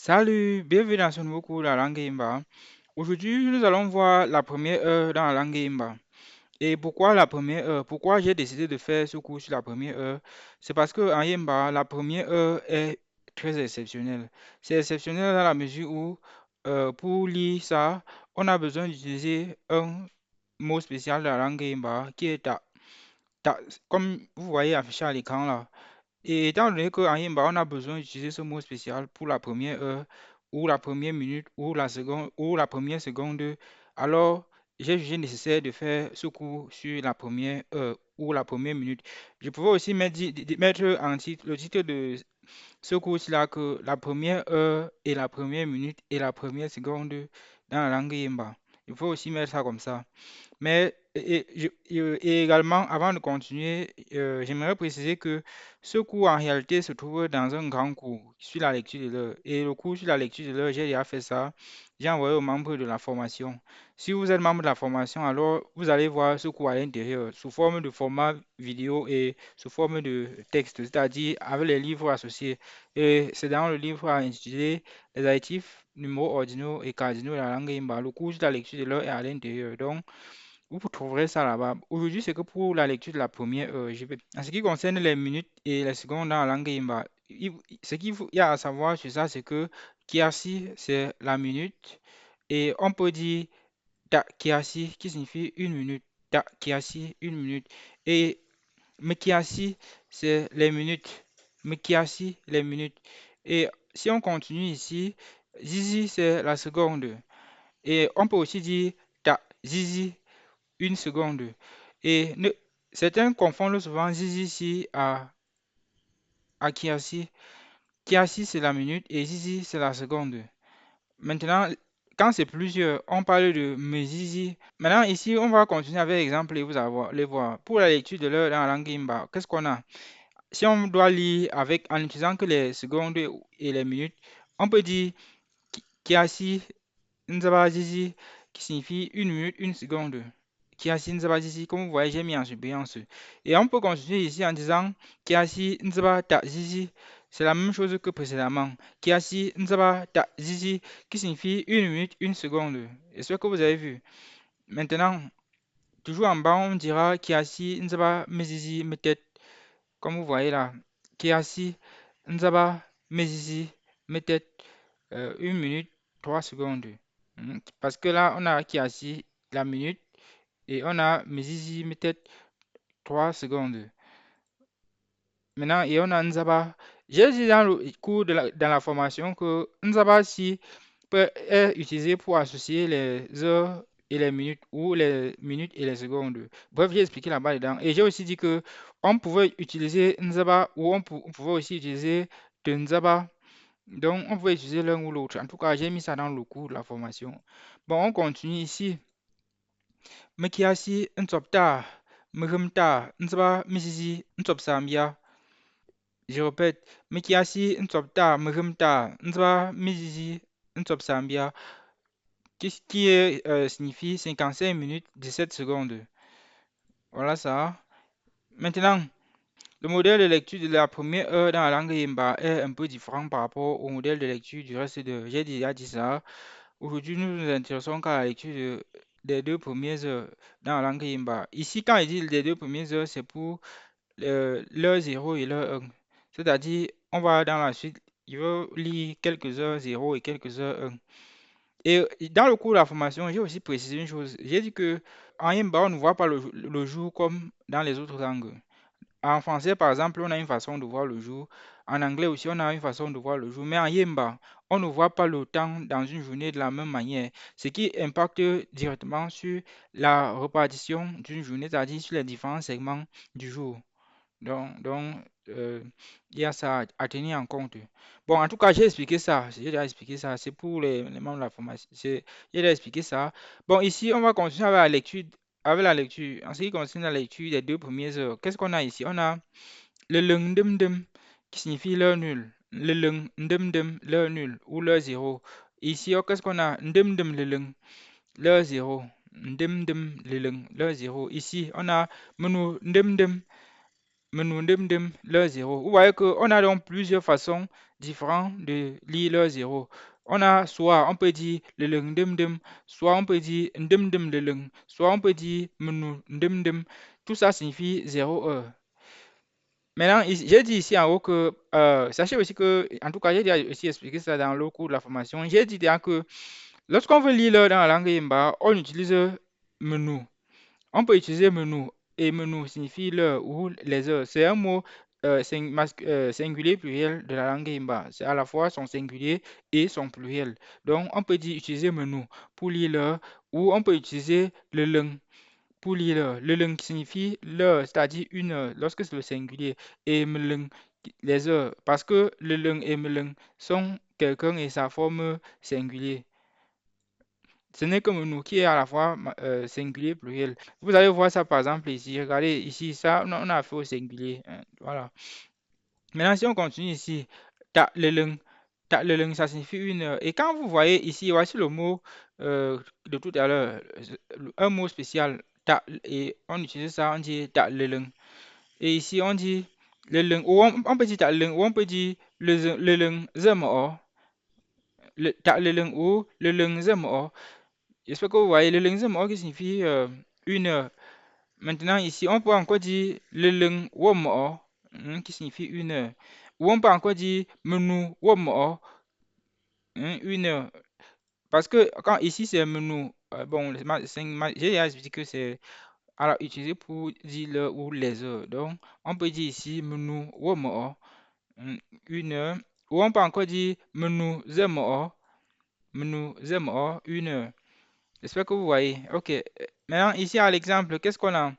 Salut, bienvenue dans ce nouveau cours de la langue Imba. Aujourd'hui, nous allons voir la première heure dans la langue Imba. Et pourquoi la première heure? Pourquoi j'ai décidé de faire ce cours sur la première heure? C'est parce que en Yemba, la première heure est très exceptionnelle. C'est exceptionnel dans la mesure où, pour lire ça, on a besoin d'utiliser un mot spécial de la langue Yemba qui est ta. Ta, comme vous voyez affiché à l'écran là. Et étant donné qu'en Yimba, on a besoin d'utiliser ce mot spécial pour la première heure, ou la première minute, ou la seconde, ou la première seconde, alors j'ai jugé nécessaire de faire ce cours sur la première heure ou la première minute. Je pouvais aussi mettre en titre, le titre de ce cours-là que la première heure et la première minute et la première seconde dans la langue Yimba. Il faut aussi mettre ça comme ça. Mais et également, avant de continuer, j'aimerais préciser que ce cours en réalité se trouve dans un grand cours sur la lecture de l'heure. Et le cours sur la lecture de l'heure, j'ai déjà fait ça. J'ai envoyé aux membres de la formation. Si vous êtes membre de la formation, alors vous allez voir ce cours à l'intérieur sous forme de format vidéo et sous forme de texte, c'est-à-dire avec les livres associés. Et c'est dans le livre intitulé Les adjectifs, numéros ordinaux et cardinaux de la langue Imba. Le cours sur la lecture de l'heure est à l'intérieur. Donc, vous trouverez ça là-bas. Aujourd'hui, c'est que pour la lecture de la première heure, en ce qui concerne les minutes et les secondes dans la langue Imba, ce il y a à savoir sur ça, c'est que Kiasi, c'est la minute. Et on peut dire ta Kiasi, qui signifie une minute. Ta Kiasi, une minute. Et Mekiasi, c'est les minutes. Mekiasi, les minutes. Et si on continue ici, Zizi, c'est la seconde. Et on peut aussi dire ta Zizi, une seconde. Et certains confondent souvent Zizi ici à Kiasi. Kiasi, c'est la minute et Zizi, c'est la seconde. Maintenant, quand c'est plusieurs, on parle de Mezizi. Maintenant, ici, on va continuer avec l'exemple et vous allez les voir. Pour la lecture de l'heure dans la langue Imba, qu'est-ce qu'on a? Si on doit lire en utilisant que les secondes et les minutes, on peut dire Kiasi Nzaba Zizi, qui signifie une minute, une seconde. Kiasi Nzaba Zizi, comme vous voyez, j'ai mis en surbrillance. Et on peut continuer ici en disant Kiasi Nzaba Ta Zizi. C'est la même chose que précédemment. Kiasi Nzaba Ta Zizi, qui signifie une minute, une seconde. Et ce que vous avez vu. Maintenant, toujours en bas, on dira Kiasi Nzaba Mezizi Metet. Comme vous voyez là. Kiasi Nzaba Mezizi Metet. Une minute, 3 secondes. Parce que là, on a Kiasi la minute et on a Mezizi peut-être 3 secondes. Maintenant, et on a Nzaba. J'ai dit dans le cours dans la formation que Nzaba si peut être utilisé pour associer les heures et les minutes ou les minutes et les secondes. Bref, j'ai expliqué là-bas dedans. Et j'ai aussi dit que on pouvait utiliser Nzaba ou on pouvait aussi utiliser de Nzaba. Donc, on pouvait utiliser l'un ou l'autre. En tout cas, j'ai mis ça dans le cours de la formation. Bon, on continue ici. Mekiasi ntopta, mehemta, ntaba misisi ntopsambia. Je répète, Mekiasi ntopta, mehemta, ntaba misisi ntopsambia, signifie 55 minutes 17 secondes. Voilà ça. Maintenant, le modèle de lecture de la première heure dans la langue Yimba est un peu différent par rapport au modèle de lecture du reste de. J'ai déjà dit ça. Aujourd'hui, nous nous intéressons qu'à la lecture des 2 premières heures dans la langue Yimba. Ici, quand il dit les 2 premières heures, c'est pour l'heure 0 et l'heure 1. C'est-à-dire, on va dans la suite, il veut lire quelques heures 0 et quelques heures 1. Et dans le cours de la formation, j'ai aussi précisé une chose. J'ai dit que en Yimba, on ne voit pas le jour comme dans les autres langues. En français, par exemple, on a une façon de voir le jour. En anglais aussi, on a une façon de voir le jour. Mais en Yemba, on ne voit pas le temps dans une journée de la même manière, ce qui impacte directement sur la répartition d'une journée, c'est-à-dire sur les différents segments du jour. Donc, il y a ça à tenir en compte. Bon, en tout cas, j'ai expliqué ça. J'ai déjà expliqué ça. C'est pour les membres de la formation. J'ai déjà expliqué ça. Bon, ici, on va continuer avec la lecture. Avec la lecture. En ce qui concerne la lecture des 2 premières heures, qu'est-ce qu'on a ici? On a le lung dum dum qui signifie l'heure nulle. Le lung dum dum, l'heure nulle ou l'heure zéro. Ici, oh, qu'est-ce qu'on a? Dum dum le lung, l'heure zéro. Dum dum le lung, l'heure zéro. Ici, on a menu dum dum. Menu dem dem leur zéro. Vous voyez qu'on a donc plusieurs façons différentes de lire leur zéro. On a soit on peut dire le leng dem dem, soit on peut dire dem dem le leng, soit on peut dire menu dem dem. Tout ça signifie zéro heure. Maintenant, j'ai dit ici en haut que, sachez aussi que, en tout cas, j'ai déjà aussi expliqué ça dans le cours de la formation. J'ai dit déjà que lorsqu'on veut lire l'heure dans la langue Yimba, on utilise menu. On peut utiliser menu et menu signifie l'heure ou les heures. C'est un mot singulier pluriel de la langue Imba. C'est à la fois son singulier et son pluriel. Donc on peut dire utiliser menu pour lire l'heure ou on peut utiliser le leng pour lire l'heure. Le leng signifie l'heure, c'est-à-dire une heure lorsque c'est le singulier et meleng les heures parce que le leng et meleng sont quelqu'un et sa forme singulier. Ce n'est que nous qui est à la fois singulier, pluriel. Vous allez voir ça par exemple ici. Regardez ici, ça, on a fait au singulier, hein, voilà. Maintenant, si on continue ici, ta le leng, ça signifie une heure. Et quand vous voyez ici, voici le mot de tout à l'heure, un mot spécial, et on utilise ça, on dit ta le leng. Et ici, on dit le leng, ou on peut dire ta le leng, ou on peut dire le leng, ta le leng ou le leng, j'espère que vous voyez le leng qui signifie une heure. Maintenant, ici, on peut encore dire le leng womo, qui signifie une heure. Ou on peut encore dire menu womo, une heure. Parce que quand ici c'est menu, bon, j'ai déjà expliqué que c'est alors utilisé pour dire l'heure ou les heures. Donc, on peut dire ici menu womo, une heure. Ou on peut encore dire menu zemo, une heure. J'espère que vous voyez. Ok. Maintenant, ici à l'exemple, qu'est-ce qu'on a?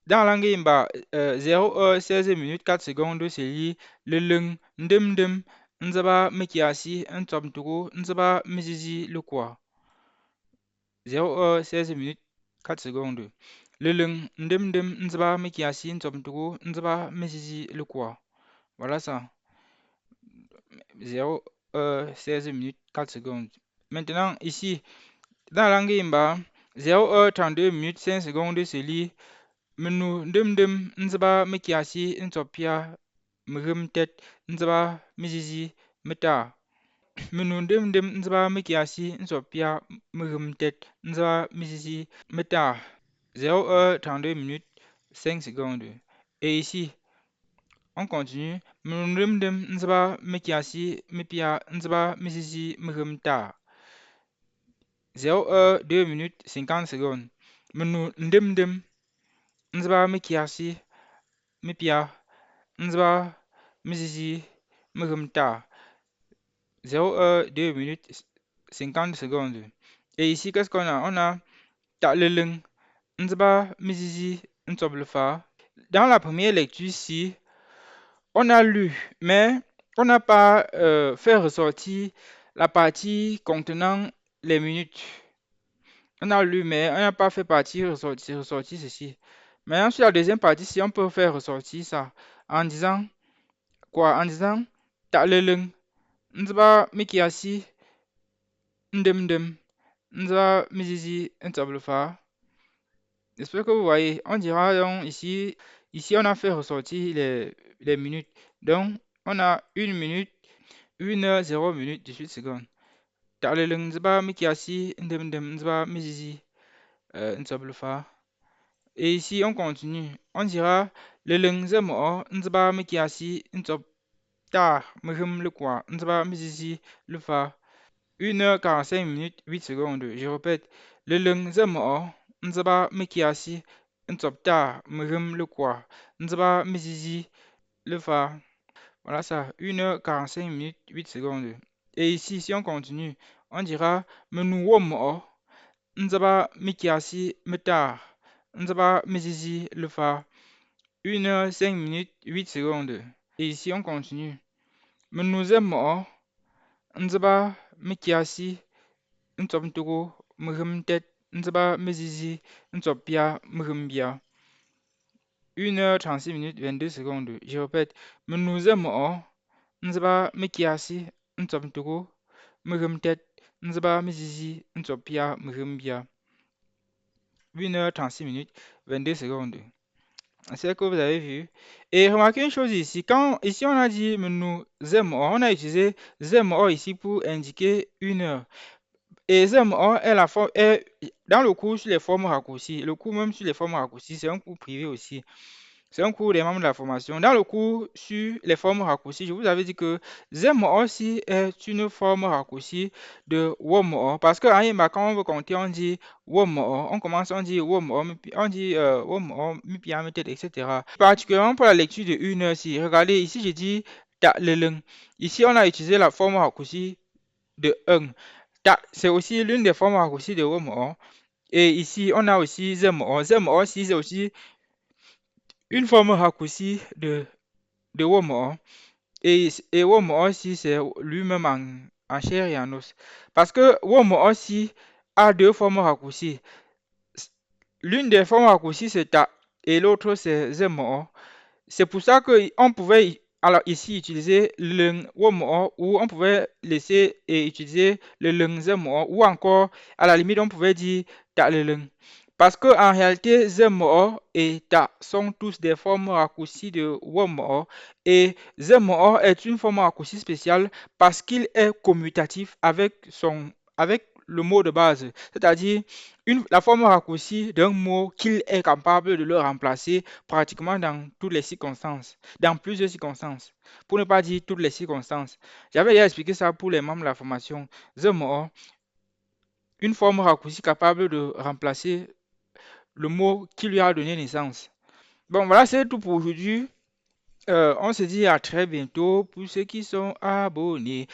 Dans la langue Imba, 0 heure 16 minutes 4 secondes, c'est dit le lung, ndem ndem, nzaba mekiasi, ntomtugo, nzaba mizizi le quoi. 0 heure 16 minutes 4 secondes. Le lung, ndem ndem, nzaba mekiasi, ntomtugo, nzaba mizizi le quoi. Voilà ça. 0 heure 16 minutes 4 secondes. Maintenant, ici, dans la langue Imba, 0 heure 32 minutes 5 secondes, c'est dit menu ndem ndem, nzaba mekiasi, ntopia, mremtet, nzaba mizizi, meta. Menu ndem ndem, nzaba mekiasi, ntopia, mremtet, nzaba mizizi, meta. 0 heure 32 minutes 5 secondes. Et ici, on continue. Menu ndem ndem, nzaba mekiasi, mepia, nzaba mizizi, mremta. 0 heure 2 minutes 50 secondes. Menu ndem ndem, nzaba mekiasi, mepia, nzaba mizizi, mremta. 0 heure 2 minutes 50 secondes. Et ici, qu'est-ce qu'on a? On a ta le leng, nzaba mizizi, ntoblefa. Dans la première lecture ici, on a lu, mais on n'a pas fait ressortir la partie contenant les minutes. On a lu, mais on n'a pas fait ressortir ceci. Maintenant, sur la deuxième partie, si on peut faire ressortir ça en disant quoi? En disant ta le leng, nzaba mikiasi, ndem ndem, nzaba mizizi, ntoblefa. J'espère que vous voyez. On dira donc ici on a fait ressortir les minutes. Donc, on a une minute, 1 heure, 0 minute, 18 secondes. Ta'leleng nzaba mikiasi, ndem ndem, nzaba mizizi, ntoblefa. Et ici, on continue. On dira le leng zemo, nzaba mikiasi, ntop ta, mrem le quoi, nzaba mizizi, le fa. 1 heure 45 minutes 8 secondes. Je répète, le leng zemo, nzaba mikiasi, ntopta, mrem le quoi, nzaba mizizi, le fa. Voilà ça, 1 heure 45 minutes 8 secondes. Et ici, si on continue, on dira menu womo, nzaba mikiasi, meta, nzaba mizizi, le fa. 1 heure 5 minutes 8 secondes. Et ici, on continue. Menu zemo, nzaba mikiasi, ntoptugo, mremtet, nzaba mizizi, ntopia, mrembia. 1 heure 36 minutes 22 secondes. Je répète, menu zemo, nzaba mikiasi, ntoptugo, mremtet, nzaba mizizi, ntopia, mrembia. 1 heure 36 minutes 22 secondes. C'est que vous avez vu. Et remarquez une chose ici. Quand ici on a dit nous ZMO, on a utilisé ZMO ici pour indiquer une heure. Et ZMO est la forme est dans le cours sur les formes raccourcies. Le cours même sur les formes raccourcies, c'est un cours privé aussi. C'est un cours des membres de la formation. Dans le cours sur les formes raccourcies, je vous avais dit que ZMO aussi est une forme raccourcie de WOMO. Parce qu'en Yemba, quand on veut compter, on dit WOMO. On commence, on dit WOMO, on dit WOMO, etc. Particulièrement pour la lecture de une heure, si regardez ici, j'ai dit ta le lung. Ici, on a utilisé la forme raccourcie de 1. Ta, c'est aussi l'une des formes raccourcies de WOMO. Et ici, on a aussi ZMO. ZMO aussi, c'est aussi une forme raccourcie de Womo. Et Womo aussi, c'est lui-même en chair et en os. Parce que Womo aussi a deux formes raccourcies. L'une des formes raccourcies, c'est Ta et l'autre, c'est Zemo. C'est pour ça qu'on pouvait alors ici utiliser le Womo ou on pouvait laisser et utiliser le lung Zemo ou encore à la limite on pouvait dire Ta le lung. Parce que en réalité Zemo et Ta sont tous des formes raccourcies de Womo et Zemo est une forme raccourcie spéciale parce qu'il est commutatif avec le mot de base, c'est-à-dire la forme raccourcie d'un mot qu'il est capable de le remplacer pratiquement dans toutes les circonstances, dans plusieurs circonstances, pour ne pas dire toutes les circonstances. J'avais déjà expliqué ça pour les membres de la formation. The more, une forme raccourcie capable de remplacer le mot qui lui a donné naissance. Bon, voilà, c'est tout pour aujourd'hui. On se dit à très bientôt pour ceux qui sont abonnés.